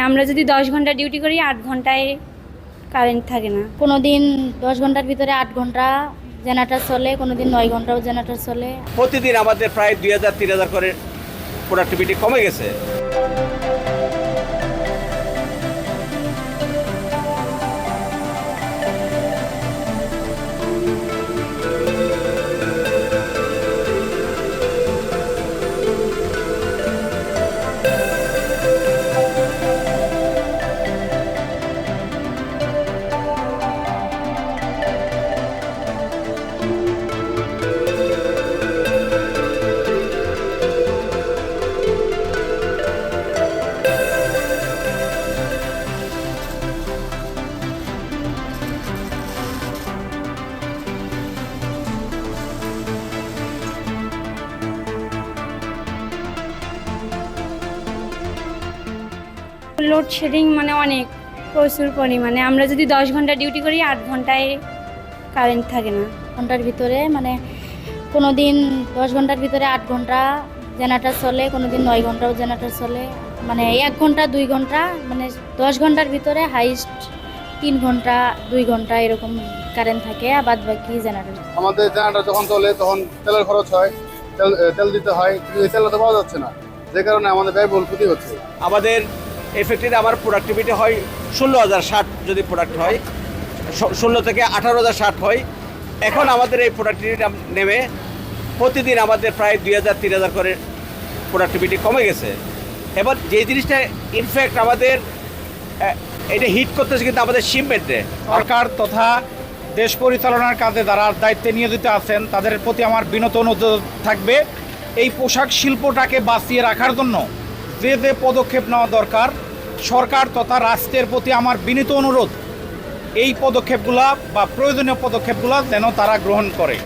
আমরা যদি 10 ঘন্টা ডিউটি করি 8 ঘন্টায় কারেন্ট থাকে না। কোনো দিন 10 ঘন্টার ভিতরে 8 ঘন্টা জেনারেটর চলে, কোনো দিন 9 ঘন্টাও জেনারেটর চলে। প্রতিদিন আমাদের প্রায় 2000-3000 করে প্রোডাক্টিভিটি কমে গেছে। লোডশেডিং মানে অনেক প্রচুর পরিমাণে। আমরা যদি 10 ঘন্টা ডিউটি করি 8 ঘন্টায় কারেন্ট থাকে না। ঘন্টার ভিতরে মানে কোনো দিন 10 ঘন্টার ভিতরে 8 ঘন্টা জেনারেটর চলে, কোনো দিন 9 ঘন্টাও জেনারেটর চলে। মানে 1 ঘন্টা 2 ঘন্টা, মানে 10 ঘন্টার ভিতরে হাইস্ট 3 ঘন্টা 2 ঘন্টা এরকম কারেন্ট থাকে, আর বাদ বাকি জেনারেটর। আমাদের জেনারেটর যখন চলে তখন তেলের খরচ হয়, তেল দিতে হয়, কিন্তু এই তেলটা তো পাওয়া যাচ্ছে না, যে কারণে আমাদের ব্যয়বহুল ক্ষতি হচ্ছে। আমাদের এফেক্টেড আমার প্রোডাক্টিভিটি হয় 16,060 যদি প্রোডাক্ট হয়, 16 থেকে 18,060 হয়। এখন আমাদের এই প্রোডাক্টিভিটি নেমে প্রতিদিন আমাদের প্রায় 2000-3000 করে প্রোডাক্টিভিটি কমে গেছে। এবার যে জিনিসটা ইনফ্যাক্ট আমাদের এটা হিট করতেছে কিন্তু আমাদের শিপমেন্টে। সরকার তথা দেশ পরিচালনার কাজে যারা দায়িত্বে নিয়োজিত আছেন তাদের প্রতি আমার বিনত অনুরোধ থাকবে, এই পোশাক শিল্পটাকে বাঁচিয়ে রাখার জন্য যে যে পদক্ষেপ নেওয়া দরকার, সরকার তথা রাষ্ট্রের প্রতি আমার বিনীত অনুরোধ এই পদক্ষেপগুলা বা প্রয়োজনীয় পদক্ষেপগুলা যেন তারা গ্রহণ করে।